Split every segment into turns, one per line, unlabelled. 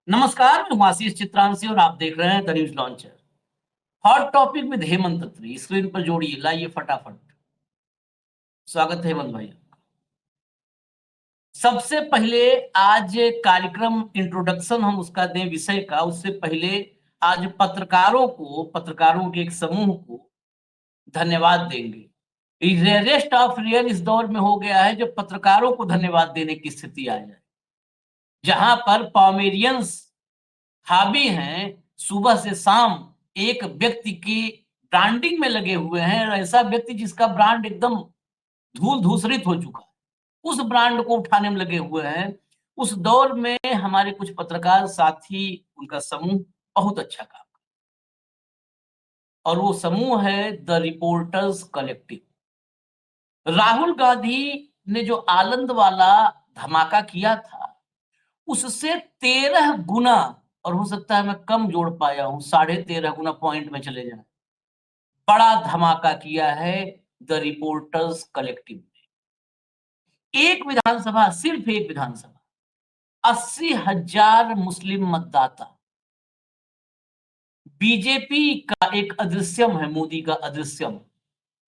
नमस्कार, मैं आशीष चित्रांशी और आप देख रहे हैं the news launcher. Hot topic with Hemant Atri screen पर जोड़िए, लाइए फटाफट। स्वागत है हेमंत भाई। सबसे पहले आज कार्यक्रम इंट्रोडक्शन हम उसका दें विषय का, उससे पहले आज पत्रकारों के एक समूह को धन्यवाद देंगे। रेस्ट ऑफ रियल इस दौर में हो गया है जब पत्रकारों को धन्यवाद देने की स्थिति आ जाए, जहां पर पॉमेरियंस हावी हैं, सुबह से शाम एक व्यक्ति की ब्रांडिंग में लगे हुए हैं। ऐसा व्यक्ति जिसका ब्रांड एकदम धूल धूसरित हो चुका है, उस ब्रांड को उठाने में लगे हुए हैं। उस दौर में हमारे कुछ पत्रकार साथी, उनका समूह बहुत अच्छा काम, और वो समूह है the reporters collective. Rahul Gandhi ने जो आनंद वाला धमाका किया था, उससे 13 गुना, और हो सकता है मैं कम जोड़ पाया हूं, 13.5 गुना पॉइंट में चले जाए, बड़ा धमाका किया है द रिपोर्टर्स कलेक्टिव ने। सिर्फ एक विधानसभा, 80,000 मुस्लिम मतदाता। बीजेपी का एक अदृश्यम है, मोदी का अदृश्यम।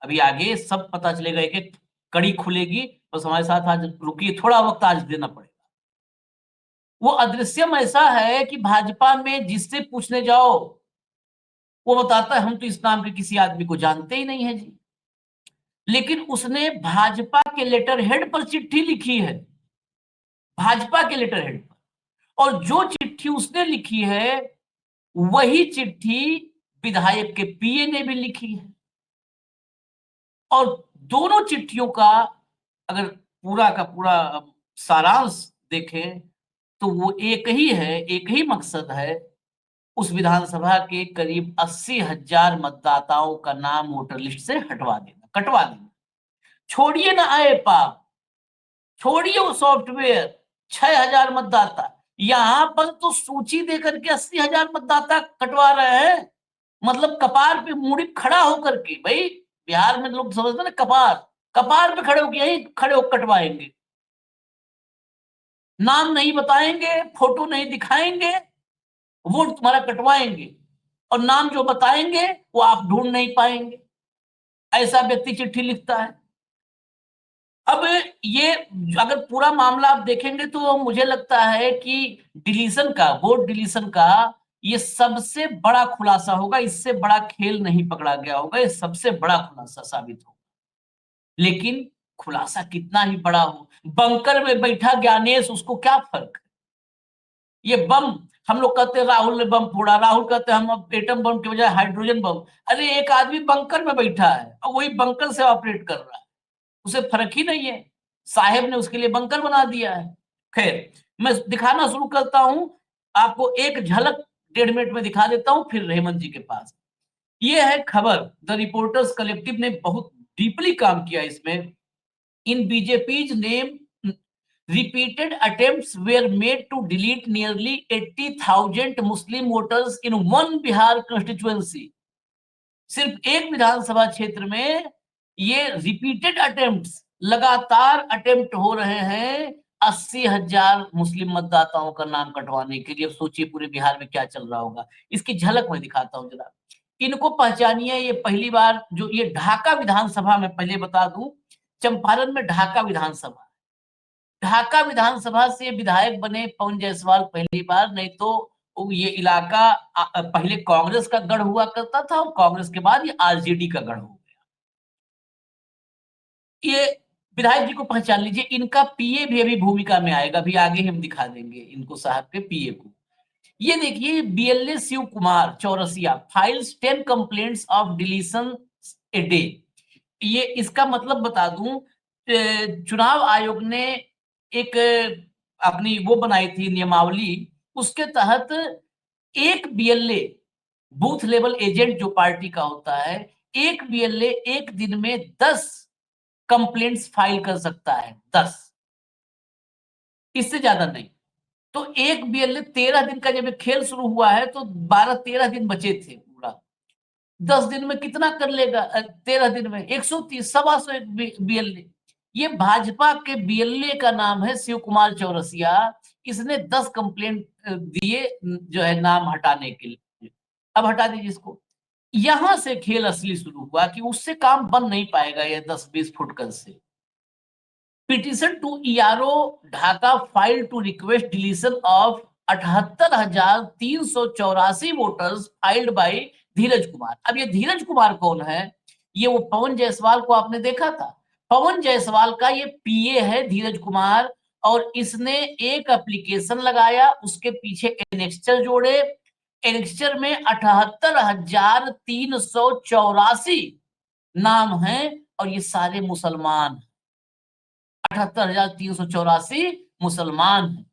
अभी आगे सब पता चलेगा, एक एक कड़ी खुलेगी। बस हमारे साथ आज रुकिए, थोड़ा वक्त आज देना पड़ेगा। वो अदृश्यम ऐसा है कि भाजपा में जिससे पूछने जाओ, वो बताता है हम तो इस नाम के किसी आदमी को जानते ही नहीं है जी। लेकिन उसने भाजपा के लेटर हेड पर चिट्ठी लिखी है, भाजपा के लेटर हेड पर, और जो चिट्ठी उसने लिखी है वही चिट्ठी विधायक के पीए ने भी लिखी है। और दोनों चिट्ठियों का अगर पूरा का पूरा सारांश देखें तो वो एक ही है, एक ही मकसद है, उस विधानसभा के करीब 80,000 मतदाताओं का नाम वोटर लिस्ट से कटवा देना। छोड़िए ना आए पाप, छोड़िए वो सॉफ्टवेयर, 6,000 मतदाता यहां पर तो सूची देकर के 80,000 मतदाता कटवा रहे हैं। मतलब कपार पे मुड़ी खड़ा होकर के, भाई बिहार में लोग समझते ना, कपार कपार पे खड़े होकर, यही खड़े होकर कटवाएंगे। नाम नहीं बताएंगे, फोटो नहीं दिखाएंगे, वोट तुम्हारा कटवाएंगे, और नाम जो बताएंगे वो आप ढूंढ नहीं पाएंगे। ऐसा व्यक्ति चिट्ठी लिखता है। अब ये अगर पूरा मामला आप देखेंगे तो मुझे लगता है कि वोट डिलीशन का ये सबसे बड़ा खुलासा होगा। इससे बड़ा खेल नहीं पकड़ा गया होगा, ये सबसे बड़ा खुलासा साबित होगा। लेकिन खुलासा कितना ही बड़ा हो, बंकर में बैठा ज्ञानेश, उसको क्या फर्क? ये बम, हम लोग कहते हैं राहुल ने बम फोड़ा, राहुल कहते हैं हम अब एटम बम के बजाय हाइड्रोजन बम। अरे एक आदमी बंकर में बैठा है और वही बंकर से ऑपरेट कर रहा है, उसे फर्क ही नहीं है। साहेब ने उसके लिए बंकर बना दिया है। खैर, मैं दिखाना शुरू करता हूं, आपको एक झलक 1.5 मिनट में दिखा देता हूं, फिर हेमंत जी के पास। ये है खबर, द रिपोर्टर्स कलेक्टिव ने बहुत डीपली काम किया इसमें। इन बीजेपीज name repeated attempts were made to delete nearly 80,000 Muslim voters in one Bihar constituency। सिर्फ एक विधानसभा क्षेत्र में ये रिपीटेड अटेम्प्ट्स, लगातार अटेम्प्ट हो रहे हैं 80,000 मुस्लिम मतदाताओं का नाम कटवाने के लिए। अब सोचिए पूरे बिहार में क्या चल रहा होगा। इसकी झलक मैं दिखाता हूं जरा, इनको पहचानिए। ये पहली बार जो ये ढाका विधानसभा में, पहले बता दूं, चंपारण में ढाका विधानसभा से विधायक बने पवन जायसवाल पहली बार। नहीं तो ये इलाका पहले कांग्रेस का गढ़ हुआ करता था, और कांग्रेस के बाद ये आरजेडी का गढ़ हो गया। ये विधायक जी को पहचान लीजिए। इनका पीए भी अभी भूमिका में आएगा, अभी आगे हम दिखा देंगे इनको, साहब के पीए को। ये देखिए, BLA Shiv Kumar Chaurasia files 10 complaints of deletion a day. ये इसका मतलब बता दूं, चुनाव आयोग ने एक अपनी वो बनाई थी नियमावली, उसके तहत एक बीएलए, बूथ लेवल एजेंट जो पार्टी का होता है, एक बीएलए एक दिन में 10 कंप्लेंट्स फाइल कर सकता है, 10, इससे ज्यादा नहीं। तो एक बीएलए 13 दिन का, जब खेल शुरू हुआ है तो 12-13 दिन बचे थे पूरा। 10 दिन में कितना कर लेगा? 13 दिन में 130, 125 बीएलए। ये भाजपा के बीएलए का नाम है शिव कुमार चौरसिया। इसने 10 कंप्लेंट दिए जो है नाम हटाने के लिए। अब हटा दीजिए इसको। यहां से खेल असली शुरू हुआ कि उससे काम बन नहीं पाएगा ये 10-20 फुटकर से। Petition to ERO Dhaka file to request deletion of 78,384 voters filed by Dheeraj Kumar. अब ये धीरज कुमार कौन है? ये वो पवन जायसवाल को आपने देखा था, पवन जायसवाल का ये पीए है धीरज कुमार। और इसने एक एप्लीकेशन लगाया, उसके पीछे एनेक्स्चर जोड़े, एनेक्स्चर में 78,384 नाम हैं और ये सारे मुसलमान, 78,384 मुसलमान हैं।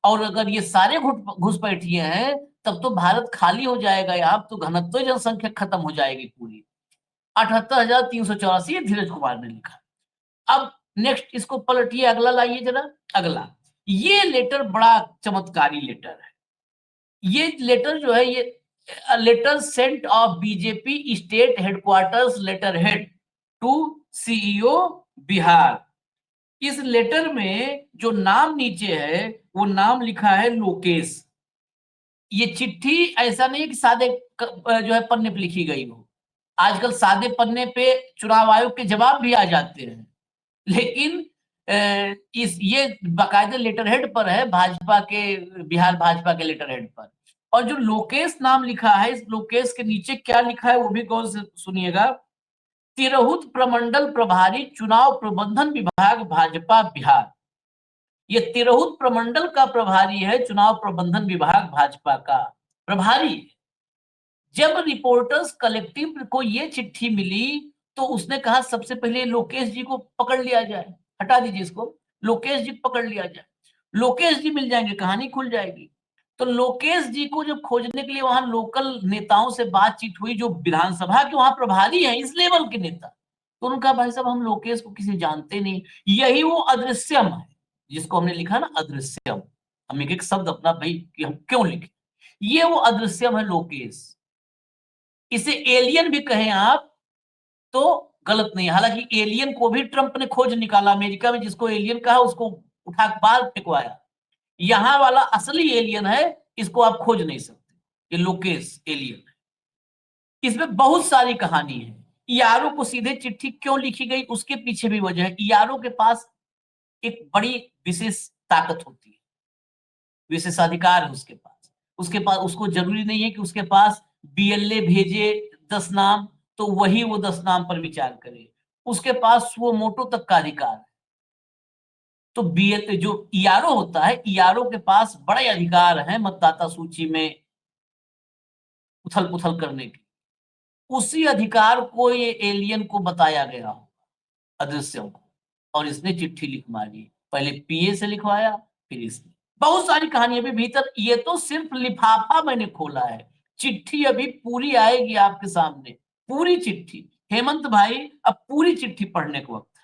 और अगर ये सारे घुसपैठिए हैं तब तो भारत खाली हो जाएगा, यहाँ तो घनत्व जनसंख्या खत्म हो जाएगी पूरी। 78,384 धीरज कुमार ने लिखा। अब नेक्स्ट इसको पलटिए, अगला लाइए जरा। अगला ये लेटर बड़ा चमत्कारी लेटर है। ये लेटर जो है ये letter sent of BJP state headquarters letter head to CEO Bihar. इस लेटर में जो नाम नीचे है वो नाम लिखा है लोकेश। ये चिट्ठी ऐसा नहीं है कि सादे जो है पन्ने पे लिखी गई हो। आजकल सादे पन्ने पे चुनाव आयोग के जवाब भी आ जाते हैं, लेकिन इस ये बाकायदे लेटर हेड पर है, भाजपा के, बिहार भाजपा के लेटर हेड पर। और जो लोकेश नाम लिखा है, इस लोकेश के नीचे क्या लिखा है वो भी गौर से सुनिएगा। तिरहुत प्रमंडल प्रभारी चुनाव प्रबंधन विभाग भाजपा बिहार। ये तिरहुत प्रमंडल का प्रभारी है, चुनाव प्रबंधन विभाग भाजपा का प्रभारी। जब रिपोर्टर्स कलेक्टिव को ये चिट्ठी मिली तो उसने कहा सबसे पहले लोकेश जी को पकड़ लिया जाए, हटा दीजिए इसको, लोकेश जी पकड़ लिया जाए। लोकेश जी मिल जाएंगे, कहानी खुल जाएगी। तो लोकेश जी को जब खोजने के लिए वहां लोकल नेताओं से बातचीत हुई, जो विधानसभा के वहां प्रभारी हैं, इस लेवल के नेता, तो उन्होंने कहा भाई साहब हम लोकेश को किसी जानते नहीं। यही वो अदृश्यम है जिसको हमने लिखा ना, अदृश्यम। हम एक एक शब्द अपना भाई कि हम क्यों लिखे, ये वो अदृश्यम है लोकेश। इसे एलियन भी कहें आप तो गलत नहीं। हालांकि एलियन को भी ट्रंप ने खोज निकाला, अमेरिका में जिसको एलियन कहा उसको उठा बाल फेंकवाया। यहां वाला असली एलियन है, इसको आप खोज नहीं सकते, ये लोकेश एलियन है। इसमें बहुत सारी कहानी है। ईआरओ को सीधे चिट्ठी क्यों लिखी गई उसके पीछे भी वजह है। ईआरओ के पास एक बड़ी विशेष ताकत होती है, विशेषाधिकार है उसके पास। उसको जरूरी नहीं है कि उसके पास बीएलए भेजे 10 नाम तो वही वो 10 नाम पर विचार करे। उसके पास वो मोटो तक का अधिकार है। तो बीएल जो ईआरओ होता है, ईआरओ के पास बड़े अधिकार हैं मतदाता सूची में उथल पुथल करने के। उसी अधिकार को ये एलियन को बताया गया हो, अदृश्यों को, और इसने चिट्ठी लिख मारी। पहले पीए से लिखवाया, फिर इसने। बहुत सारी कहानी अभी भीतर, ये तो सिर्फ लिफाफा मैंने खोला है, चिट्ठी अभी पूरी आएगी आपके सामने, पूरी चिट्ठी। हेमंत भाई अब पूरी चिट्ठी पढ़ने को वक्त है।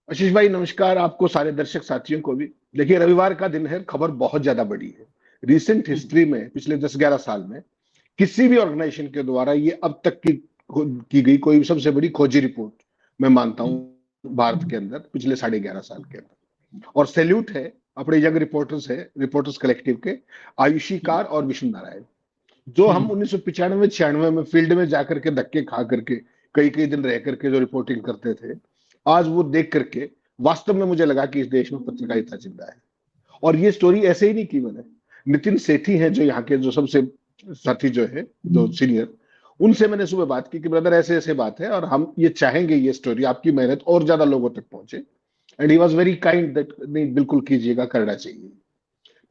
आशीष भाई नमस्कार, आपको सारे दर्शक साथियों को भी। देखिए रविवार का दिन है, खबर बहुत ज्यादा बड़ी है। रिसेंट हिस्ट्री में पिछले 10-11 साल में किसी भी ऑर्गेनाइजेशन के द्वारा ये अब तक की गई कोई सबसे बड़ी खोजी रिपोर्ट मैं मानता हूं भारत के अंदर पिछले 11.5 साल के अंदर। और सैल्यूट है अपने यंग रिपोर्टर्स है, रिपोर्टर्स कलेक्टिव के आयुषी कार और विष्णु नारायण, जो हम 1995-96 में फील्ड में जाकर के धक्के खा करके कई कई दिन रह करके जो रिपोर्टिंग करते थे, आज वो देख करके वास्तव में मुझे लगा कि इस देश में पत्रकारिता जिंदा है। और ये स्टोरी ऐसे ही नहीं की मैंने, नितिन सेठी हैं जो यहाँ के जो सबसे साथी जो है जो सीनियर, उनसे मैंने सुबह बात की कि ब्रदर ऐसे ऐसे बात है और हम ये चाहेंगे ये स्टोरी आपकी मेहनत और ज्यादा लोगों तक पहुंचे। And he was very kind that नहीं बिल्कुल कीजिएगा, करना चाहिए।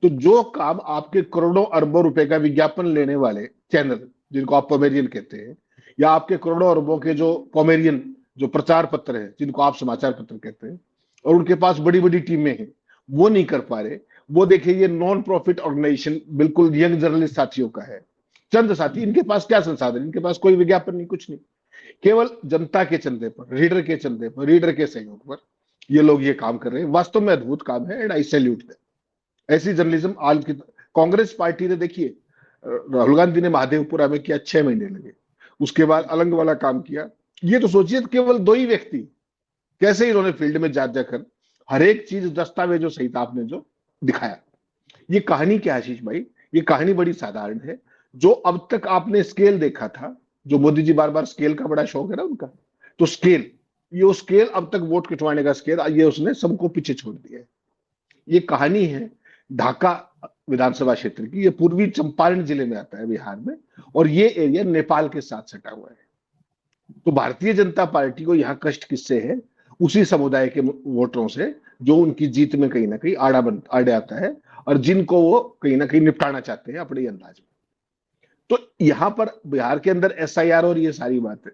तो जो काम आपके करोड़ों अरबों रुपए का विज्ञापन लेने वाले चैनल जिनको आप पोमेरियन कहते हैं, या आपके करोड़ों अरबों के जो पोमेरियन जो प्रचार पत्र है जिनको आप समाचार पत्र कहते हैं, और उनके पास बड़ी बड़ी टीमें हैं, वो नहीं कर पा रहे। वो देखिए ये नॉन प्रॉफिट ऑर्गेनाइजेशन बिल्कुल यंग जर्नलिस्ट साथियों का है, चंद साथी, इनके पास क्या संसाधन, इनके पास कोई विज्ञापन नहीं, कुछ नहीं, केवल जनता के चंदे पर, रीडर के चंदे पर, रीडर के सहयोग पर ये लोग ये काम कर रहे हैं। वास्तव में अद्भुत काम है एंड आई सैल्यूट देम। ऐसी जर्नलिज्म आज की कांग्रेस पार्टी ने, देखिए राहुल गांधी ने महादेवपुरा में किया, 6 महीने लगे, उसके बाद अलंग वाला काम किया। ये तो सोचिए केवल 2 ही व्यक्ति कैसे इन्होंने फील्ड में जा जाकर हर एक चीज दस्तावेजों सहित आपने जो दिखाया। ये कहानी क्या है आशीष भाई? ये कहानी बड़ी साधारण है। जो अब तक आपने स्केल देखा था, जो मोदी जी बार बार स्केल का बड़ा शौक है ना उनका, तो स्केल, ये वो स्केल अब तक वोट कटवाने का स्केल, ये उसने सबको पीछे छोड़ दिया है। ये कहानी है ढाका विधानसभा क्षेत्र की। ये पूर्वी चंपारण जिले में आता है बिहार में, और ये एरिया नेपाल के साथ सटा हुआ है। तो भारतीय जनता पार्टी को यहाँ कष्ट किससे है? उसी समुदाय के वोटरों से, जो उनकी जीत में कहीं ना कहीं आड़े आता है, और जिनको वो कहीं ना कहीं निपटाना चाहते हैं अपने अंदाज में। तो यहां पर बिहार के अंदर एसआईआर और ये सारी बातें,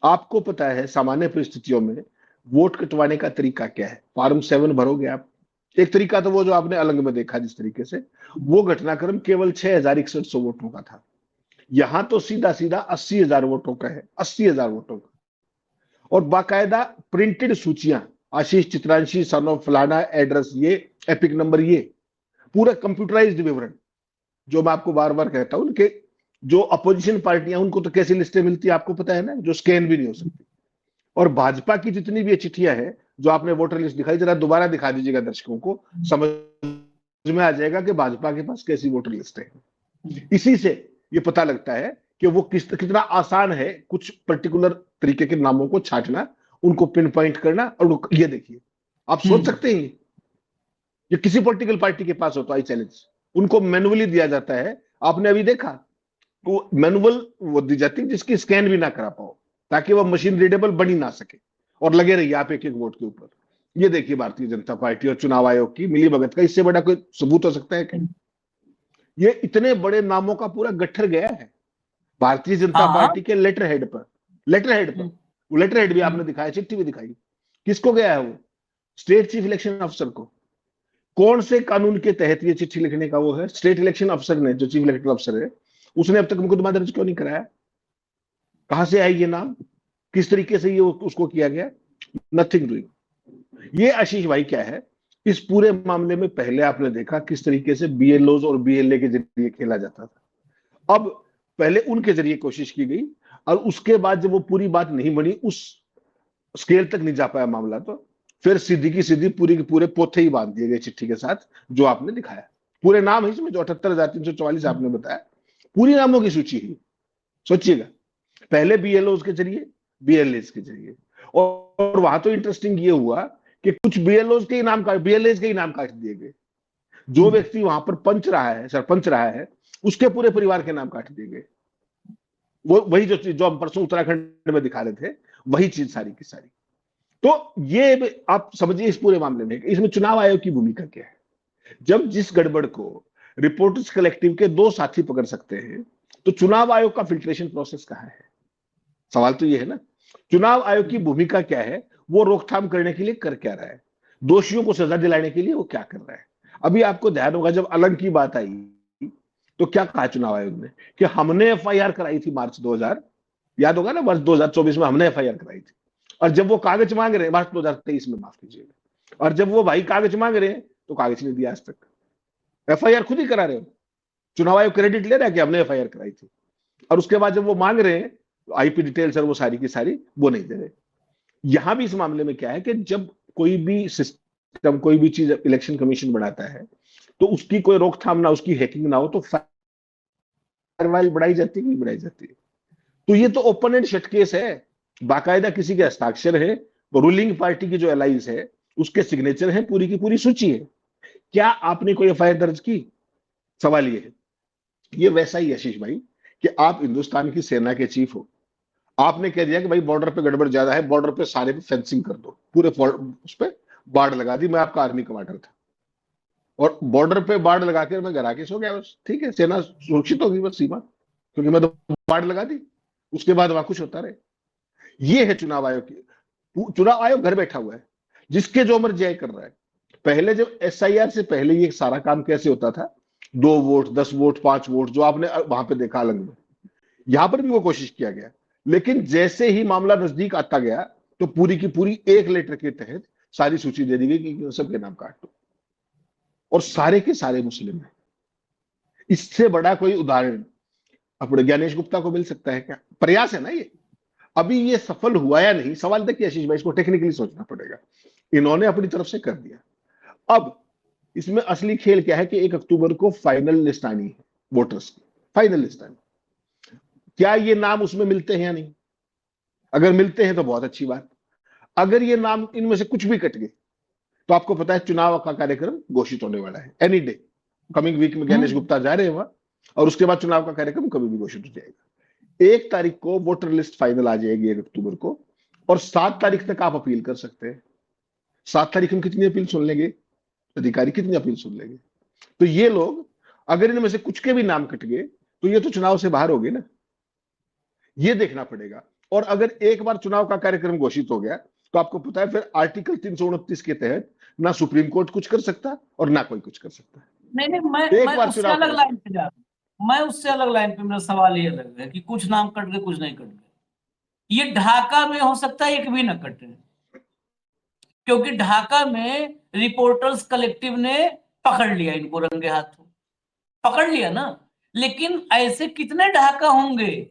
आपको पता है सामान्य परिस्थितियों में वोट कटवाने का तरीका क्या है? फॉर्म 7 भरोगे आप। एक तरीका तो वो जो आपने अलंग में देखा जिस तरीके से, वो घटनाक्रम केवल 6,6100 वोटों का था। यहां तो सीधा सीधा 80,000 वोटों का है, 80,000 वोटों का। और बाकायदा प्रिंटेड सूचियां, आशीष चित्रांशी सन ऑफ फलाना, एड्रेस ये, एपिक नंबर ये, पूरा कंप्यूटराइज्ड विवरण। जो मैं आपको बार बार कहता हूं, उनके जो अपोजिशन पार्टियां, उनको तो कैसी लिस्टें मिलती है आपको पता है ना, जो स्कैन भी नहीं हो सकती। और भाजपा की जितनी भी चिट्ठियां हैं, जो आपने वोटर लिस्ट दिखाई, जरा दोबारा दिखा दीजिएगा दर्शकों को, समझ में आ जाएगा कि भाजपा के पास कैसी वोटर लिस्ट है। इसी से ये पता लगता है कि वो कितना आसान है कुछ पर्टिकुलर तरीके के नामों को छांटना, उनको पिन पॉइंट करना। और ये देखिए, आप सोच सकते हैं ये किसी पॉलिटिकल पार्टी के पास हो तो आई चैलेंज, उनको मैनुअली दिया जाता है। आपने अभी देखा तो मैनुअल वो दी जाती है जिसकी स्कैन भी ना करा पाओ, ताकि वह मशीन रीडेबल बन ही ना सके, और लगे रहिए आप एक एक वोट के ऊपर। ये देखिए भारतीय जनता पार्टी और चुनाव आयोग की मिलीभगत का, इससे बड़ा कोई सबूत हो सकता है क्या? ये इतने बड़े नामों का पूरा गट्ठर गया है भारतीय जनता पार्टी के लेटर हेड पर। वो लेटर हेड भी आपने दिखाया, चिट्ठी भी दिखाई। किसको गया है वो? स्टेट चीफ इलेक्शन अफसर को। कौन से कानून के तहत ये चिट्ठी लिखने का वो है? स्टेट इलेक्शन अफसर ने, जो चीफ इलेक्टोरल अफसर है, उसने अब तक मुकदमा दर्ज क्यों नहीं कराया? कहां से आई ये नाम? किस तरीके से ये उसको किया गया? Nothing doing. ये आशीष भाई क्या है, इस पूरे मामले में पहले आपने देखा किस तरीके से बीएलओज और बीएलए के जरिए खेला जाता था। अब पहले उनके जरिए कोशिश की गई, और उसके बाद जब वो पूरी बात नहीं बनी, उस स्केल तक नहीं जा पाया मामला, तो फिर सीधी की सीधी पूरी के पूरे पोथे ही बांध दिए गए चिट्ठी के साथ, जो आपने दिखाया। पूरे नाम है इसमें, जो 78,344 आपने बताया, पूरी नामों की सूची है। सोचिएगा, पहले बीएलओ के जरिए, बीएलए के जरिए, और वहां तो इंटरेस्टिंग ये हुआ कि कुछ बीएलओ के ही नाम काट, बीएलए के ही नाम काट दिए गए। जो व्यक्ति वहां पर पंच रहा है, सरपंच रहा है, उसके पूरे परिवार के नाम काट दिए गए। वो वही जो हम परसों उत्तराखंड में दिखा रहे थे, वही चीज सारी की सारी। तो ये आप समझिए इस पूरे मामले में इसमें चुनाव आयोग की भूमिका क्या है। जब जिस गड़बड़ को रिपोर्टर्स कलेक्टिव के 2 साथी पकड़ सकते हैं, तो चुनाव आयोग का फिल्ट्रेशन प्रोसेस कहां है? सवाल तो ये है ना। चुनाव आयोग की भूमिका क्या है? वो रोकथाम करने के लिए कर क्या रहा है? दोषियों को सजा दिलाने के लिए वो क्या कर रहा है? अभी आपको ध्यान होगा, जब अलग की बात आई तो क्या कहा चुनाव आयोग ने, कि हमने एफआईआर कराई थी मार्च 2000, याद होगा ना, वर्ष 2024 में हमने एफआईआर कराई थी। और जब वो कागज मांग रहे हैं, मार्च 2023 में, माफ कीजिएगा, और जब वो भाई कागज मांग रहे हैं तो कागज नहीं दिया आज तक। एफआईआर खुद ही करा रहे हो, चुनाव आयोग क्रेडिट ले रहा है कि हमने एफआईआर कराई थी, और उसके बाद जब वो मांग रहे हैं आईपी डिटेल्स और वो सारी की सारी वो नहीं दे रहे। यहां भी इस मामले में क्या है कि जब कोई भी सिस्टम, कोई भी चीज इलेक्शन कमीशन बनाता है, तो उसकी कोई रोकथाम ना, उसकी हैकिंग ना हो, तो फायरवॉल बढ़ाई जाती है, नहीं बढ़ाई जाती है। तो ये तो ओपन एंड शट केस है, बाकायदा किसी के हस्ताक्षर है, रूलिंग पार्टी की जो एलाइंस है उसके सिग्नेचर है, पूरी की पूरी सूची है। क्या आपने कोई एफआईआर दर्ज की? सवाल ये है। ये वैसा ही आशीष भाई कि आप हिंदुस्तान की सेना के चीफ हो, आपने कह दिया कि भाई बॉर्डर पे गड़बड़ ज्यादा है, बॉर्डर पे सारे पे फेंसिंग कर दो, पूरे उस पर बाढ़ लगा दी। मैं आपका आर्मी कमांडर था, और बॉर्डर पे बाढ़ लगा के मैं घर आके सो गया, बस ठीक है, सेना सुरक्षित होगी बस सीमा, क्योंकि मैं तो बाढ़ लगा दी, उसके बाद वहां कुछ होता रहे। ये है चुनाव आयोग की। चुनाव आयोग घर बैठा हुआ है, जिसके जो मर्जी कर रहा है। पहले जब एसआईआर से पहले ये सारा काम कैसे होता था, 2 वोट, 10 वोट, 5 वोट, जो आपने वहां पे देखा अलग में, यहां पर भी वो कोशिश किया गया। लेकिन जैसे ही मामला नजदीक आता गया, तो पूरी की पूरी एक लेटर के तहत सारी सूची दे दी गई कि सबके नाम काट दो, और सारे के सारे मुस्लिम हैं। इससे बड़ा कोई उदाहरण अपने ज्ञानेश गुप्ता को मिल सकता है क्या? प्रयास है ना ये। अभी ये सफल हुआ या नहीं, सवाल देखिए आशीष भाई, इसको टेक्निकली सोचना पड़ेगा। इन्होंने अपनी तरफ से कर दिया। अब इसमें असली खेल क्या है कि 1 अक्टूबर को फाइनल लिस्ट आनी है, वोटर्स की फाइनल लिस्ट आनी। क्या ये नाम उसमें मिलते हैं या नहीं? अगर मिलते हैं तो बहुत अच्छी बात। अगर ये नाम इनमें से कुछ भी कट गए तो आपको पता है चुनाव का कार्यक्रम घोषित होने वाला है एनी डे। कमिंग वीक में ज्ञानेश गुप्ता जा रहे हैं वहां, और उसके बाद चुनाव का कार्यक्रम कभी भी घोषित हो जाएगा। 1 तारीख को वोटर लिस्ट फाइनल आ जाएगी 1 अक्टूबर को, और 7 तारीख तक आप अपील कर सकते हैं। 7 तारीख हम कितनी अपील सुन लेंगे, अधिकारी कितनी अपील सुन लेंगे? तो ये लोग, अगर इनमें से कुछ के भी नाम कट गए तो ये तो चुनाव से बाहर हो गए ना, ये देखना पड़ेगा। और अगर एक बार चुनाव का कार्यक्रम घोषित हो गया तो आपको पता है फिर आर्टिकल 329 के तहत ना सुप्रीम कोर्ट कुछ कर सकता और ना कोई कुछ कर सकता।
नहीं,
एक
मैं
बार
उससे
चुनाव
अलग
करो।
लाइन पे जा रहा हूँ। मैं उससे अलग लाइन पे, मेरा सवाल ये अलग है कि कुछ नाम कट गए, कुछ नहीं कट गए। ये ढाका में हो सकता है एक भी ना कटे, क्योंकि ढाका में रिपोर्टर्स कलेक्टिव ने पकड़ लिया इनको रंगे हाथों, पकड़ लिया ना। लेकिन ऐसे कितने ढाका होंगे?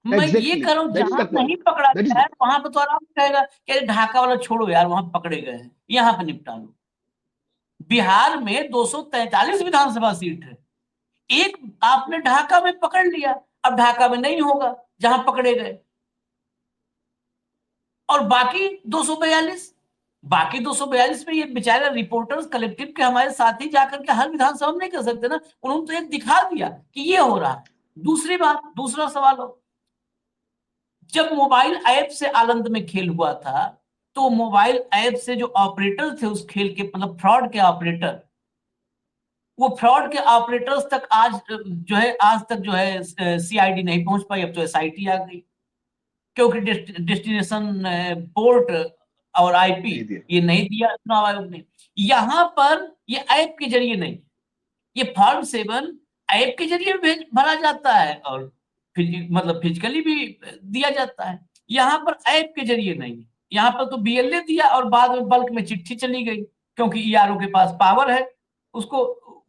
मैं ये
एग्जैक्टली,
कह रहा हूं,
दैट इज
जहां
द
नहीं
पॉइंट,
पकड़ा
दैट इज
गया
द
है वहां पे तो आराम से कहेगा कि ढाका वाला छोड़ो यार, वहां पकड़े गए हैं, यहाँ पे निपटा लो। बिहार में 243 विधानसभा सीट है, एक आपने ढाका में पकड़ लिया, अब ढाका में नहीं होगा जहां पकड़े गए, और बाकी 242, बाकी 242 में ये बेचारे रिपोर्टर्स कलेक्टिव के हमारे साथी जाकर के हर विधानसभा में नहीं कर सकते ना, उन्होंने तो एक दिखा दिया कि ये हो रहा है। दूसरी बात, दूसरा सवाल हो, जब मोबाइल ऐप से आनंद में खेल हुआ था, तो मोबाइल ऐप से जो ऑपरेटर थे उस खेल के, मतलब फ्रॉड के ऑपरेटर, वो फ्रॉड के ऑपरेटर्स तक आज जो है, आज तक जो है सीआईडी नहीं पहुंच पाई, अब तो एसआईटी आ गई, क्योंकि डेस्टिनेशन पोर्ट और आईपी
नहीं दिया।
ये नहीं दिया चुनाव आयोग ने। यहां पर ये ऐप के जरिए नहीं, ये फॉर्म 7 ऐप के जरिए भेज भरा जाता है, और मतलब फिजिकली भी दिया जाता है। यहाँ पर ऐप के जरिए नहीं, यहाँ पर तो बीएलए दिया और बाद में बल्क में चिट्ठी चली गई, क्योंकि ईआरओ के पास पावर है उसको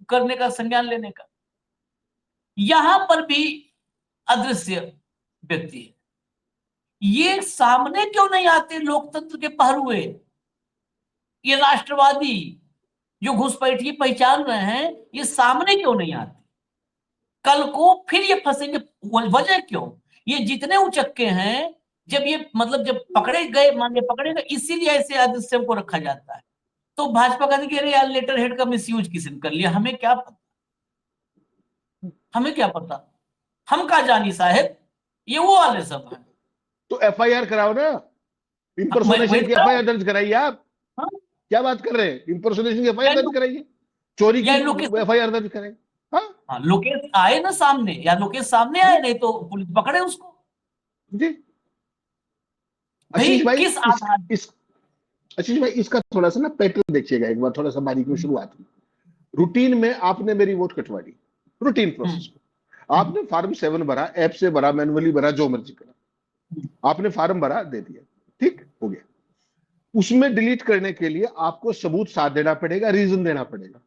करने का, संज्ञान लेने का। यहां पर भी अदृश्य व्यक्ति है। ये सामने क्यों नहीं आते लोकतंत्र के पहरुए? ये राष्ट्रवादी जो घुसपैठी पहचान रहे हैं, ये सामने क्यों नहीं आते? कल को फिर ये फंसेंगे। वजह क्यों? ये जितने उचक्के हैं, जब ये मतलब जब पकड़े गए, मान लिया पकड़े गए, इसीलिए ऐसे अदृश्यों को रखा जाता है। तो भाजपा कहते कि अरे यार लेटर हेड का मिसयूज किसी ने कर लिया, हमें क्या पता, हमें क्या पता, हम कहा जानी साहब, ये वो वाले सब है।
तो एफआईआर कराओ ना,
वही
इंपर्सोनेशन की
तो,
एफआईआर दर्ज कराइए आप।
हाँ?
क्या बात कर रहे हैं, इंपर्सोनेशन की
या
एफआईआर दर्ज कराइए, चोरी की
लोकेश,
एफआईआर दर्ज कराइए। हाँ
हाँ लोकेश आए ना सामने, या लोकेश सामने आए,
जी
नहीं तो पुलिस पकड़े उसको।
जी।
भाई
आशीष भाई
किस आधार?
इस आशीष भाई इसका थोड़ा सा ना पैटर्न देखिएगा एक बार, थोड़ा सा बारीक में शुरुआत में। रूटीन में आपने मेरी वोट कटवा दी, रूटीन
हम्म,
प्रोसेस में आपने फॉर्म 7 भरा, ऐप से भरा, मैनुअली भरा, जो मर्जी करा, आपने फॉर्म भरा, दे दिया, ठीक हो गया। उसमें डिलीट करने के लिए आपको सबूत साथ देना पड़ेगा, रीजन देना पड़ेगा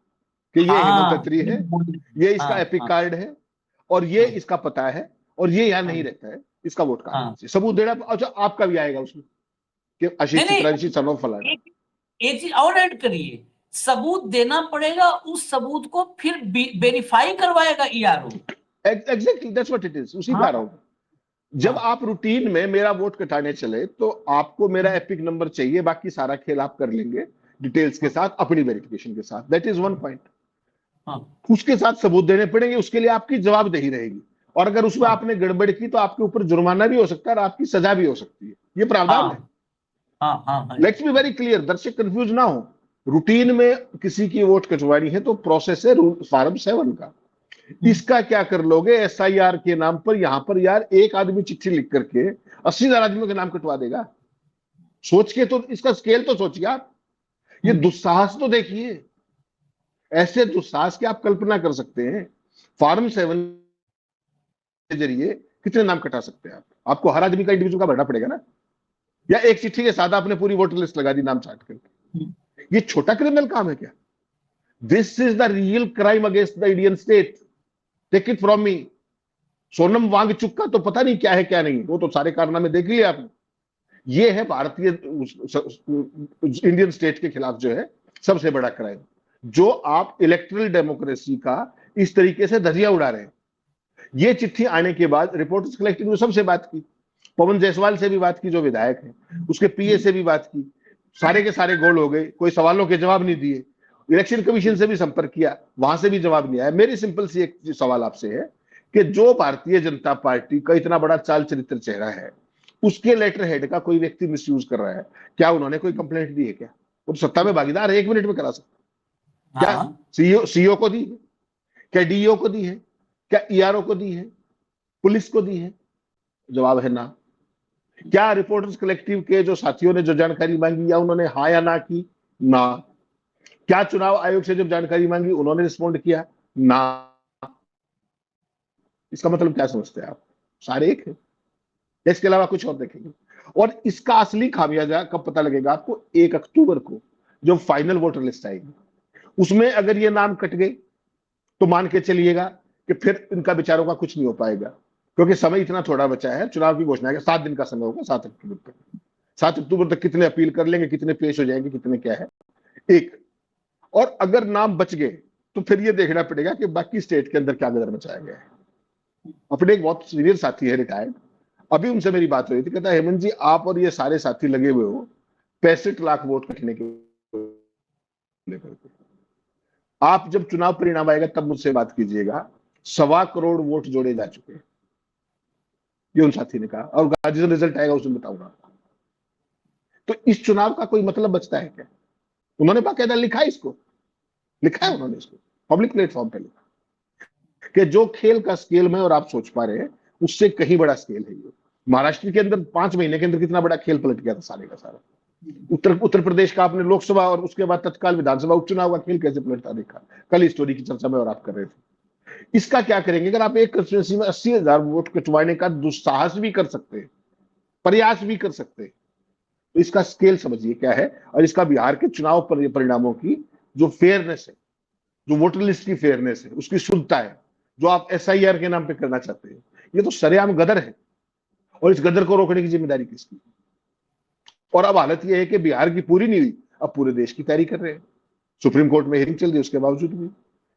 कि ये हेमंत
हाँ
खत्री है, ये इसका
हाँ
एपिक
हाँ
कार्ड है, और ये
हाँ
इसका पता है, और ये यहां नहीं
हाँ
रहता है, इसका वोट कहां
हाँ।
है, सबूत देना। अच्छा, आपका भी आएगा उसमें कि
नहीं
आशीष
नहीं,
चित्रांशी सन ऑफ फलाना।
एक एक चीज और ऐड करिए, सबूत देना पड़ेगा, उस सबूत को फिर वेरीफाई करवाएगा ERO.
Exactly that's what it is, उसी पे आ रहा
हाँ
हूं। जब
हाँ
आप रूटीन में मेरा वोट कटाने चले तो आपको मेरा एपिक नंबर चाहिए, बाकी सारा खेल आप कर लेंगे डिटेल्स के
हाँ
साथ, अपनी वेरिफिकेशन के साथ, दैट इज वन पॉइंट।
हाँ
उसके साथ सबूत देने पड़ेंगे, उसके लिए आपकी जवाबदेही रहेगी, और अगर उसमें
हाँ
आपने गड़बड़ की तो आपके ऊपर जुर्माना भी हो सकता है और आपकी सजा भी हो सकती है, ये प्रावधान है।
हाँ हाँ हाँ हाँ,
लेट्स बी वेरी क्लियर, दर्शक कंफ्यूज ना हो। रूटीन में किसी की वोट कटवानी है तो प्रोसेस है फॉर्म 7 का। इसका क्या कर लोगे एसआईआर के नाम पर? यहां पर यार एक आदमी चिट्ठी लिख करके 80,000 आदमियों के नाम कटवा देगा? सोच के तो इसका स्केल तो सोचिए आप, ये दुस्साहस तो देखिए। ऐसे दुस्साहस की आप कल्पना कर सकते हैं? फॉर्म 7 के जरिए कितने नाम कटा सकते हैं आप? आपको हर आदमी का इंडिविजुअल का भरना पड़ेगा ना, या एक चिट्ठी के साथ आपने पूरी वोटर लिस्ट लगा दी नाम छाट करके? ये छोटा क्रिमिनल काम है क्या? This is the real crime against the Indian state, take it from me. Sonam Wangchuk का तो पता नहीं क्या है क्या नहीं, वो तो सारे कारनामे देख लिए आपने। ये है भारतीय इंडियन स्टेट के खिलाफ जो है सबसे बड़ा क्राइम। जो आप इलेक्ट्रल डेमोक्रेसी का इस तरीके से धजिया उड़ा रहे हैं। ये चिट्ठी आने के बाद रिपोर्टर्स कलेक्टिव ने सबसे बात की, पवन जायसवाल से भी बात की जो विधायक है, उसके पीए से भी बात की, सारे के सारे गोल हो गए, कोई सवालों के जवाब नहीं दिए। इलेक्शन कमीशन से भी संपर्क किया, वहां से भी जवाब नहीं आया। मेरी सिंपल सी एक सवाल आपसे है कि जो भारतीय जनता पार्टी का इतना बड़ा चाल चरित्र चेहरा है, उसके लेटर हेड का कोई व्यक्ति मिसयूज कर रहा है, क्या उन्होंने कोई कंप्लेंट दी है? क्या वो सत्ता में भागीदार है, 1 मिनट में करा सकते? क्या
हाँ
सीईओ को दी है? क्या डीईओ को दी है? क्या ईआरओ को दी है? पुलिस को दी है? जवाब है ना। क्या रिपोर्टर्स कलेक्टिव के जो साथियों ने जो जानकारी मांगी, या उन्होंने हाँ या ना की? ना। क्या चुनाव आयोग से जब जानकारी मांगी उन्होंने रिस्पॉन्ड किया? ना। इसका मतलब क्या समझते हैं आप? सारे एक है, इसके अलावा कुछ और देखेंगे? और इसका असली खामियाजा कब पता लगेगा आपको? 1 अक्टूबर को जब फाइनल वोटर लिस्ट आएगी, उसमें अगर ये नाम कट गए तो मान के चलिएगा कि फिर इनका विचारों का कुछ नहीं हो पाएगा, क्योंकि समय इतना थोड़ा बचा है। चुनाव की घोषणा है 7 दिन का समय होगा, 7 अक्टूबर तक। 7 अक्टूबर तक कितने अपील कर लेंगे, कितने पेश हो जाएंगे, कितने क्या है, एक। और अगर नाम बच गए तो फिर ये देखना पड़ेगा कि बाकी स्टेट के अंदर क्या गदर मचाया गया है। अपने एक बहुत सीनियर साथी है, रिटायर्ड, अभी उनसे मेरी बात हुई थी, कहता है हेमंत जी आप और ये सारे साथी लगे हुए हो 65 लाख वोट कटने के लेकर के। आप जब चुनाव परिणाम आएगा तब मुझसे बात कीजिएगा, 1.25 करोड़ वोट जोड़े जा चुके हैं, ये उन साथी ने कहा। और जिस रिजल्ट आएगा उसमें बताऊंगा। तो इस चुनाव का कोई मतलब बचता है क्या? उन्होंने बाकायदा लिखा है, इसको लिखा है उन्होंने, इसको पब्लिक प्लेटफॉर्म पे लिखा कि जो खेल का स्केल में और आप सोच पा रहे हैं उससे कहीं बड़ा स्केल है ये। महाराष्ट्र के अंदर 5 महीने के अंदर कितना बड़ा खेल पलट गया था सारे का सारा। उत्तर प्रदेश का आपने लोकसभा और उसके बाद तत्काल विधानसभा उपचुनाव का खेल कैसे पलटता देखा। कल इस स्टोरी की चर्चा में और आप कर रहे थे। इसका क्या करेंगे? अगर आप एक कंस्टिट्यूंसी में 80,000 वोट कटवाने का दुस्साहस भी कर सकते हैं, प्रयास भी कर सकते हैं, तो इसका स्केल समझिए क्या है। और इसका बिहार के चुनाव परिणामों की जो फेयरनेस है, जो वोटर लिस्ट की फेयरनेस है, उसकी शुद्धता है, जो आप एसआईआर के नाम पे करना चाहते हैं, ये तो सरेआम गदर है। और इस गदर को रोकने की जिम्मेदारी किसकी? और अब हालत यह है कि बिहार की पूरी नहीं हुई, अब पूरे देश की तैयारी कर रहे हैं। सुप्रीम कोर्ट में हियरिंग चल रही है, उसके बावजूद भी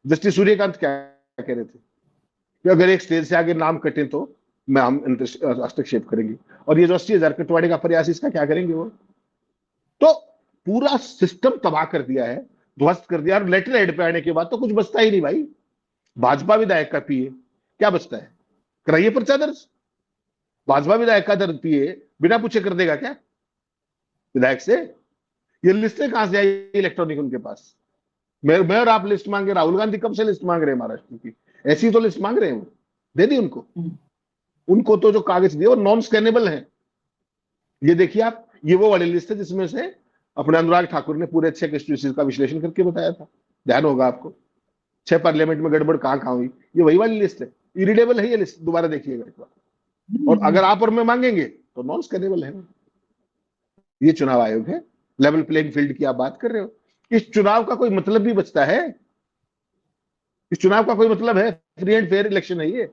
जस्टिस सूर्यकांत क्या कह रहे थे कि अगर एक स्टेज से आगे नाम कटे तो हम हस्तक्षेप करेंगे। और ये जो 80,000 कटवाने का प्रयास, इसका क्या करेंगे वो? तो पूरा सिस्टम तबाह कर दिया है, ध्वस्त कर दिया। और लेटर हेड पे आने के बाद तो कुछ बचता ही नहीं भाई। भाजपा विधायक का पीए क्या बचता है? कराइए पर्चा दर्ज। भाजपा विधायक का दर्ज पीए बिना पूछे कर देगा क्या विधायक से? ये लिस्टें कहां से आई इलेक्ट्रॉनिक उनके पास? मैं और आप लिस्ट मांगे, राहुल गांधी कब से लिस्ट मांग रहे हैं महाराष्ट्र की? ऐसी तो लिस्ट मांग रहे हैं वो, दे दी उनको। उनको तो जो कागज दिए वो नॉन स्कैनेबल है। ये देखिए आप, ये वो वाली लिस्ट है जिसमें से अपने अनुराग ठाकुर ने पूरे 6 कंस्टिट्यूंसीज का विश्लेषण करके बताया था, ध्यान होगा आपको। 6 पार्लियामेंट में गड़बड़ कहां कहां हुई, ये वही वाली लिस्ट है। इरीडेबल है ये लिस्ट, दोबारा देखिएगा एक बार। और अगर आप और मैं मांगेंगे तो नॉन स्कैनेबल है। ये चुनाव आयोग है, लेवल प्लेइंग फील्ड की आप बात कर रहे हो। इस चुनाव का कोई मतलब भी बचता है? इस चुनाव का कोई मतलब है? फ्री एंड फेयर इलेक्शन है ये?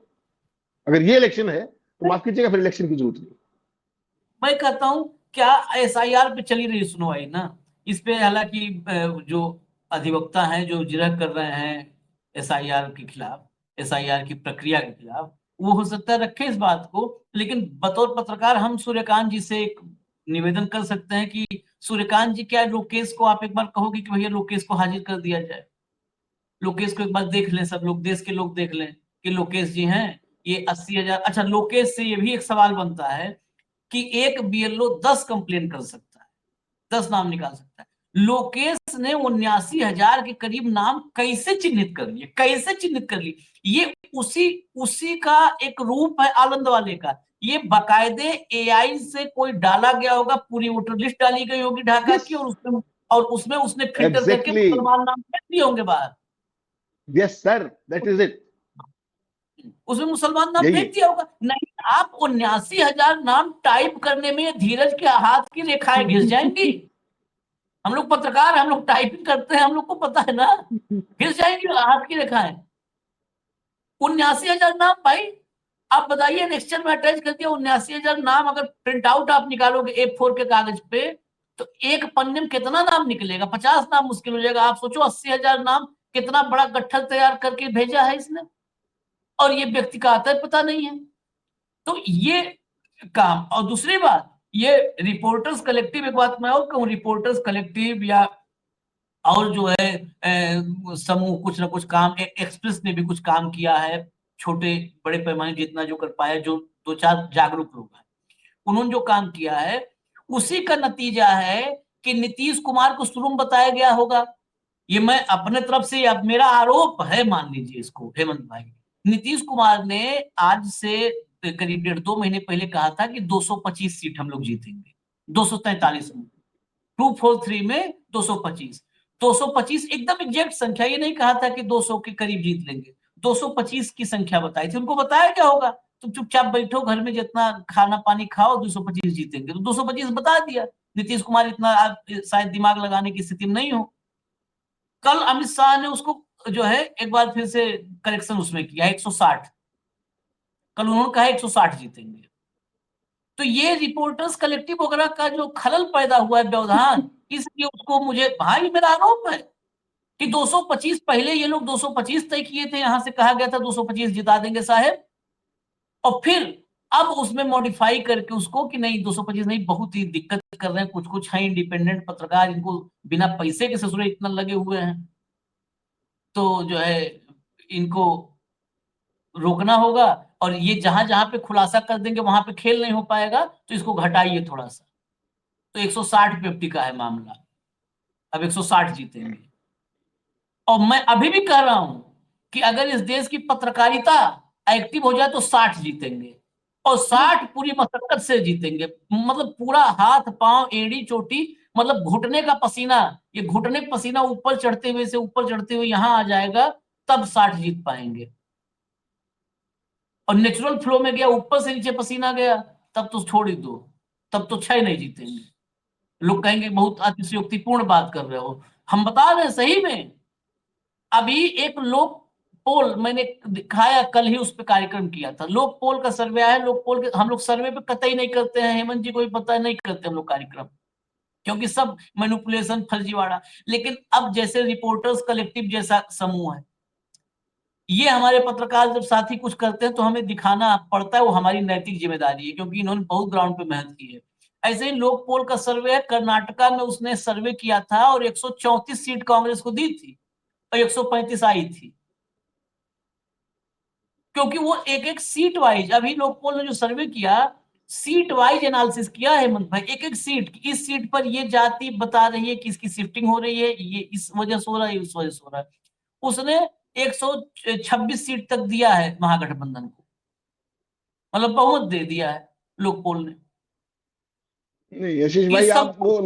अगर ये इलेक्शन है तो माफ कीजिएगा, फिर इलेक्शन की जरूरत नहीं।
मैं कहता हूं क्या एसआईआर पे चली रही सुनवाई ना, इस पे हालांकि जो अधिवक्ता हैं जो जिरह कर रहे हैं एसआईआर के खिलाफ, एसआईआर की प्रक्रिया के खिलाफ, वो हो सकता है रखे इस बात को। लेकिन बतौर पत्रकार हम सूर्यकांत जी से एक निवेदन कर सकते हैं कि सूर्यकांत जी, क्या लोकेश को आप एक बार कहोगे कि भैया लोकेश को हाजिर कर दिया जाए? लोकेश को एक बार देख लें, सब लोग, देश के लोग देख लें कि लोकेश जी हैं ये 80,000। अच्छा, लोकेश से ये भी एक सवाल बनता है कि एक बीएलओ 10 कंप्लेन कर सकता है, 10 नाम निकाल सकता है। लोकेश ने 79,000 के करीब नाम कैसे चिन्हित कर लिए, कैसे चिन्हित कर लिए? ये उसी उसी का एक रूप है आनंद वाले का। ये बाकायदे एआई से कोई डाला गया होगा, पूरी वोटर लिस्ट डाली गई होगी ढाका
यस,
की, और उसमें उसने फिल्टर करके
एग्जैक्टली,
मुसलमान नाम फेंक दिए होंगे बाहर।
Yes sir, that is it.
उसमें मुसलमान नाम
यही है।
फेंक दिया होगा। नहीं, आप 79,000 नाम टाइप करने में धीरज के हाथ की रेखाएं घिस जाएंगी। हम लोग पत्रकार, हम लोग टाइपिंग करते हैं, हम लोग को पता है ना, घिस जाएंगी हाथ की रेखाएं। 79,000 नाम भाई, आप बताइए, एक्सेल में अटैच कर दिया 79,000 नाम। अगर प्रिंट आउट आप निकालोगे A4 के कागज पे, तो एक पन्ने में कितना नाम निकलेगा? 50 नाम मुश्किल हो जाएगा। आप सोचो 80,000 नाम कितना बड़ा गट्ठर तैयार करके भेजा है इसने, और ये व्यक्ति का आता है पता नहीं है। तो ये काम, और दूसरी बात, ये रिपोर्टर्स कलेक्टिव, एक बात मैं और कहूं, रिपोर्टर्स कलेक्टिव या और जो है समूह कुछ ना कुछ काम, एक्सप्रेस ने भी कुछ काम किया है, छोटे बड़े पैमाने जितना जो कर पाया, जो 2-4 जागरूक लोग हैं, उन्होंने जो काम किया है उसी का नतीजा है कि नीतीश कुमार को शुरू में बताया गया होगा। ये मैं अपने तरफ से, अब मेरा आरोप है, मान लीजिए इसको हेमंत भाई, नीतीश कुमार ने आज से करीब 1.5-2 महीने पहले कहा था कि 225 सीट हम लोग जीतेंगे, 243 में, 243 में 225, 225 एकदम एग्जैक्ट संख्या, ये नहीं कहा था कि 200 के करीब जीत लेंगे, 225 की संख्या बताई थी। उनको बताया क्या होगा, तुम चुपचाप बैठो घर में, जितना खाना पानी खाओ, 225 जीतेंगे, तो 225 बता दिया। नीतीश कुमार इतना शायद दिमाग लगाने की स्थिति में नहीं हो। कल अमित शाह ने उसको जो है एक बार फिर से करेक्शन उसमें किया, 160, कल उन्होंने कहा 160 जीतेंगे। तो ये रिपोर्टर्स कलेक्टिव वगैरह का जो खलल पैदा हुआ है व्यवधान, इसलिए उसको, मुझे भाई मेरा आरोप है कि 225, पहले ये लोग 225 तय किए थे, यहां से कहा गया था 225 जिता देंगे साहेब, और फिर अब उसमें मॉडिफाई करके उसको कि नहीं 225 नहीं, बहुत ही दिक्कत कर रहे हैं, कुछ कुछ है इंडिपेंडेंट पत्रकार, इनको बिना पैसे के ससुरे इतना लगे हुए हैं, तो जो है इनको रोकना होगा, और ये जहां जहां पे खुलासा कर देंगे वहां पे खेल नहीं हो पाएगा, तो इसको घटाइए थोड़ा सा। तो 160 पे टिका है मामला, अब 160 जीतेंगे। और मैं अभी भी कह रहा हूं कि अगर इस देश की पत्रकारिता एक्टिव हो जाए तो 60 जीतेंगे, और 60 पूरी मशक्कत से जीतेंगे, मतलब पूरा हाथ पांव एड़ी चोटी, मतलब घुटने का पसीना, ये घुटने पसीना ऊपर चढ़ते हुए से ऊपर चढ़ते हुए यहां आ जाएगा, तब 60 जीत पाएंगे। और नेचुरल फ्लो में गया, ऊपर से नीचे पसीना गया, तब तो छोड़ ही दो, तब तो 6 नहीं जीतेंगे। लोग कहेंगे बहुत अतिशयोक्तिपूर्ण बात कर रहे हो, हम बता रहे हैं सही में। अभी एक लोक पोल मैंने दिखाया, कल ही उस पर कार्यक्रम किया था, लोक पोल का सर्वे आया, लोक पोल के हम लोग सर्वे पे कतई नहीं करते हैं, हेमंत जी को भी पता है, नहीं करते हम लोग कार्यक्रम, क्योंकि सब मैनिपुलेशन फर्जीवाड़ा। लेकिन अब जैसे रिपोर्टर्स कलेक्टिव जैसा समूह है, ये हमारे पत्रकार जब साथी कुछ करते हैं तो हमें दिखाना पड़ता है, वो हमारी नैतिक जिम्मेदारी है, क्योंकि इन्होंने बहुत ग्राउंड पे मेहनत की है। ऐसे ही लोक पोल का सर्वे है, कर्नाटका में उसने सर्वे किया था और 134 सीट कांग्रेस को दी थी और 135 आई थी, क्योंकि वो एक एक सीट वाइज, अभी लोक पोल ने जो सर्वे किया, सीट वाइज एनालिसिस किया है हेमंत भाई, एक एक सीट, इस सीट पर ये जाति बता रही है कि इसकी शिफ्टिंग हो रही है, ये इस वजह से हो रहा है, उस वजह से हो रहा है। उसने 126 सीट तक दिया है महागठबंधन को, मतलब बहुमत दे दिया है लोकपोल ने।
नहीं यशीष भाई,
इस सब
आप वो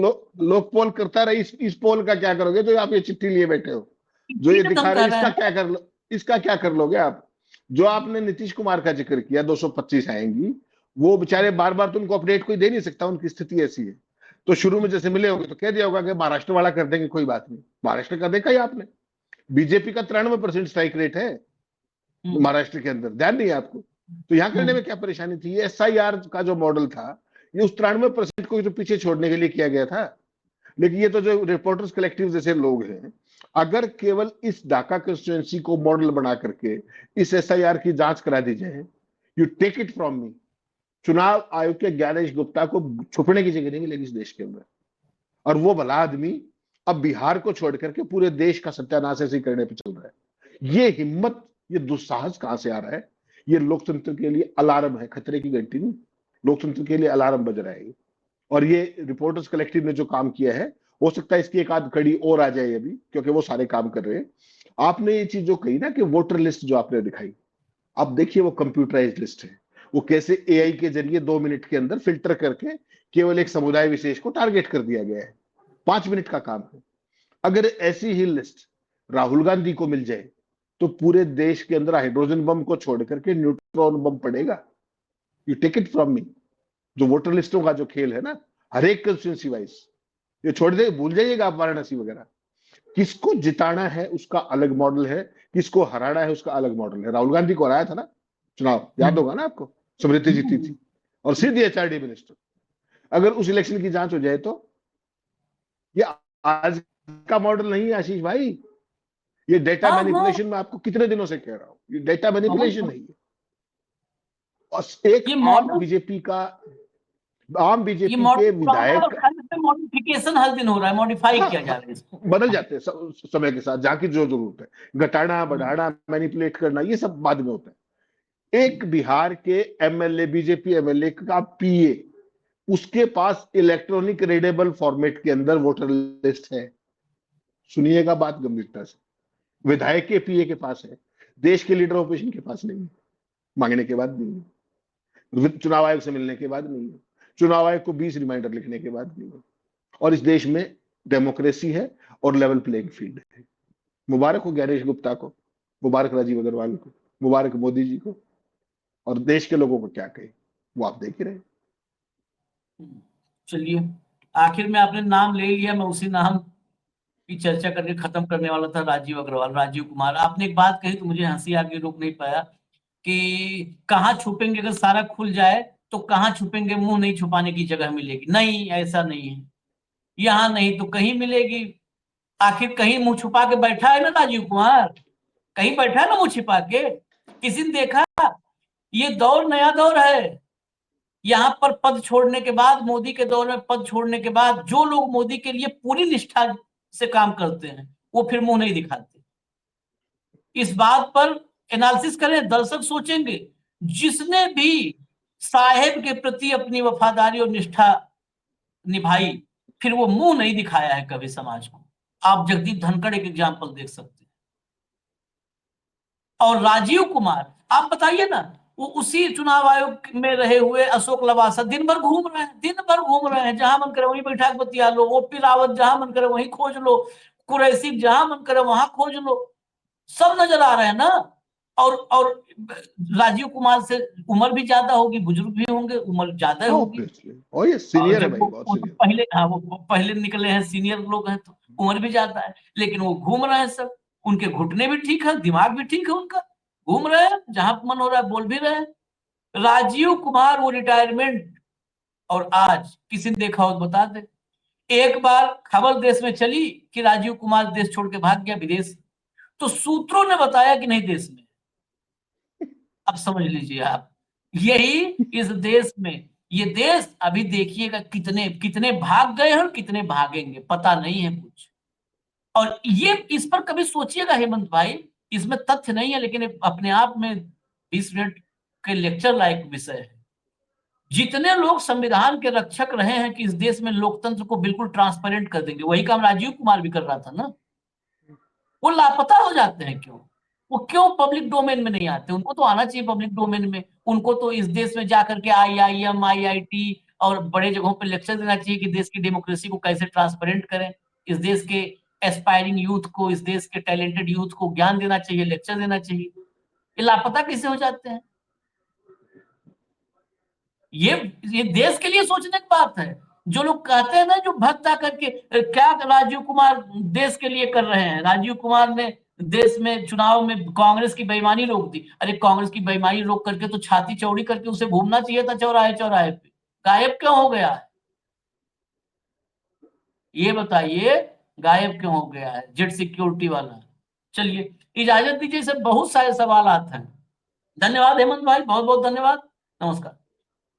लोक पोल करता रहे, इस पोल का क्या करोगे जो आप ये चिट्ठी लिए बैठे हो, जो ये
तो हम
दिखा
कह
रहे,
रहे
इसका
हैं,
क्या कर लो, इसका क्या कर लोगे आप? जो आपने नीतीश कुमार का जिक्र किया 225 आएंगी, वो बेचारे बार बार तो उनको अपडेट कोई दे नहीं सकता, उनकी स्थिति ऐसी है। तो शुरू में जैसे मिले होंगे तो कह दिया होगा कि महाराष्ट्र वाला कर देंगे, कोई बात नहीं। महाराष्ट्र का देखा ही आपने, बीजेपी का 93% स्ट्राइक रेट है महाराष्ट्र के अंदर, ध्यान नहीं है आपको? तो यहां करने में क्या परेशानी थी? ये एसआईआर का जो मॉडल था, ये उस 93% को जो पीछे छोड़ने के लिए किया गया था। लेकिन ये तो जो रिपोर्टर्स कलेक्टिव जैसे लोग हैं, अगर केवल इस ढाका कंस्टिट्यूएंसी को मॉडल बना करके इस एसआईआर की जांच करा दी जाए, you take it from me, चुनाव आयोग के ज्ञानेश गुप्ता को छुपने की जगह नहीं मिलेगी इस देश के अंदर। और वो भला आदमी अब बिहार को छोड़ करके पूरे देश का सत्यानाश ऐसे करने पर चल रहा है। ये हिम्मत, ये दुस्साहस कहां से आ रहा है? ये लोकतंत्र के लिए अलार्म है, खतरे की घंटी नहीं, लोकतंत्र के लिए अलार्म बज रहा है। और ये रिपोर्टर्स कलेक्टिव ने जो काम किया है, हो सकता है इसकी एक आध कड़ी और आ जाए अभी, क्योंकि वो सारे काम कर रहे हैं। आपने ये चीज जो कही ना कि वोटर लिस्ट जो आपने दिखाई, आप देखिए वो कंप्यूटराइज्ड लिस्ट है, वो कैसे एआई के जरिए 2 मिनट के अंदर फिल्टर करके केवल एक समुदाय विशेष को टारगेट कर दिया गया है। 5 मिनट का काम है। अगर ऐसी ही लिस्ट राहुल गांधी को मिल जाए तो पूरे देश के अंदर हाइड्रोजन बम को छोड़ करके न्यूट्रॉन बम पड़ेगा। You take it from me. जो वोटर लिस्टों का जो खेल है ना, हर एक कंस्टिट्यूंसी वाइज, ये छोड़ दे, भूल जाइएगा आप वाराणसी वगैरह। किसको जिताना है उसका अलग मॉडल है, किसको हराना है उसका अलग मॉडल है। राहुल गांधी को हराया था ना चुनाव, याद होगा ना आपको, स्मृति जीती थी और सीधी एचआरडी मिनिस्टर। अगर उस इलेक्शन की जांच हो जाए तो ये आज का मॉडल नहीं है आशीष भाई, ये डेटा
हाँ हाँ
मैनिपुलेशन में आपको कितने दिनों से कह रहा हूं, ये डेटा मैनिपुलेशन
बहुत-
नहीं है। और एक
ये
आम
मॉडल
बीजेपी का, आम
ये
बीजेपी के
मॉडल पुराना
विधायक,
रखा है, इस पे मॉडिफिकेशन हर दिन हो रहा है, मॉडिफाई
हाँ,
किया जा
हाँ,
रहा है इसको।
बदल जाते हैं समय के साथ, जहां की जो जरूरत है, घटाना बढ़ाना मैनिपुलेट करना ये सब बाद में होता है। एक बिहार के एमएलए, बीजेपी एमएलए का पीए, उसके पास इलेक्ट्रॉनिक रीडेबल फॉर्मेट के अंदर वोटर लिस्ट है। सुनिएगा बात गंभीरता से, विधायक के पीए के पास है, देश के लीडर ऑपोजिशन के पास नहीं है, मांगने के बाद नहीं है, चुनाव आयोग से मिलने के बाद नहीं है, चुनाव आयोग को 20 रिमाइंडर लिखने के बाद नहीं है। और इस देश में डेमोक्रेसी है और लेवल प्लेइंग फील्ड है। मुबारक हो गणेश गुप्ता को, मुबारक राजीव अग्रवाल को, मुबारक मोदी जी को, और देश के लोगों को क्या कहे वो आप देख ही रहे हैं।
चलिए, आखिर में आपने नाम ले लिया, मैं उसी नाम की चर्चा करके खत्म करने वाला था, राजीव अग्रवाल, राजीव कुमार। आपने एक बात कही तो मुझे हंसी आ गई, रोक नहीं पाया, कि कहाँ छुपेंगे, अगर सारा खुल जाए तो कहाँ छुपेंगे, मुंह नहीं छुपाने की जगह मिलेगी। नहीं, ऐसा नहीं है, यहाँ नहीं तो कहीं मिलेगी। आखिर कहीं मुंह छुपा के बैठा है ना राजीव कुमार, कहीं बैठा है ना मुंह छिपा के, किसी ने देखा? ये दौर नया दौर है। यहाँ पर पद छोड़ने के बाद, मोदी के दौर में पद छोड़ने के बाद, जो लोग मोदी के लिए पूरी निष्ठा से काम करते हैं वो फिर मुंह नहीं दिखाते। इस बात पर एनालिसिस करें, दर्शक सोचेंगे, जिसने भी साहेब के प्रति अपनी वफादारी और निष्ठा निभाई, फिर वो मुंह नहीं दिखाया है कभी समाज को। आप जगदीप धनखड़ एक एग्जाम्पल देख सकते हैं। और राजीव कुमार, आप बताइए ना, वो उसी चुनाव आयोग में रहे हुए अशोक लवासा दिन भर घूम रहे हैं, दिन भर घूम रहे हैं, जहां मन करे वहीं बैठा के बतिया लो, ओपी रावत जहां मन करे वहीं खोज लो, कुरैशी जहां मन करे वहां खोज लो, सब नजर आ रहे हैं ना। और राजीव कुमार से उम्र भी ज्यादा होगी, बुजुर्ग भी होंगे, उम्र ज्यादा होगी।
ऑब्वियसली, और ये
और
सीनियर है
जब
भाई, बहुत
वो तो
सीनियर।
पहले, हाँ वो पहले निकले हैं, सीनियर लोग हैं, तो उम्र भी ज्यादा है, लेकिन वो घूम रहे हैं सब। उनके घुटने भी ठीक है, दिमाग भी ठीक है उनका, घूम रहे हैं जहां मन हो रहा है, बोल भी रहे हैं। राजीव कुमार वो रिटायरमेंट, और आज किसी ने देखा हो तो बता दे। एक बार खबर देश में चली कि राजीव कुमार देश छोड़ के भाग गया विदेश, तो सूत्रों ने बताया कि नहीं देश में। अब समझ लीजिए आप, यही इस देश में, ये देश अभी देखिएगा कितने कितने भाग गए हैं और कितने भागेंगे, पता नहीं है कुछ। और ये इस पर कभी सोचिएगा हेमंत भाई, इसमें तथ्य नहीं है, लेकिन अपने आप में 20 मिनट के लेक्चर लायक विषय है। जितने लोग संविधान के रक्षक रहे हैं कि इस देश में लोकतंत्र को बिल्कुल ट्रांसपेरेंट कर देंगे, वही काम राजीव कुमार भी कर रहा था ना, वो लापता हो जाते हैं क्यों? वो क्यों पब्लिक डोमेन में नहीं आते? उनको तो आना चाहिए पब्लिक डोमेन में। उनको तो इस देश में जाकर के IIM, IIT और बड़े जगहों पर लेक्चर देना चाहिए कि देश की डेमोक्रेसी को कैसे ट्रांसपेरेंट करें, इस देश के एस्पायरिंग यूथ को, इस देश के टैलेंटेड यूथ को ज्ञान देना चाहिए, लेक्चर देना चाहिए। ये लापता कैसे हो जाते हैं? ये ये देश के लिए सोचने की बात है। जो लोग कहते हैं ना, जो भक्त आकर के क्या राजीव कुमार देश के लिए कर रहे हैं, राजीव कुमार ने देश में चुनाव में कांग्रेस की बेईमानी रोक दी। अरे कांग्रेस की बेईमानी रोक करके तो छाती चौड़ी करके उसे घूमना चाहिए था चौराहे चौराहे पे, गायब क्यों हो गया है? ये बताइए, गायब क्यों हो गया है जेट सिक्योरिटी वाला? चलिए, इजाजत दीजिए, सब बहुत सारे सवाल आते हैं। धन्यवाद हेमंत भाई, बहुत बहुत धन्यवाद, नमस्कार।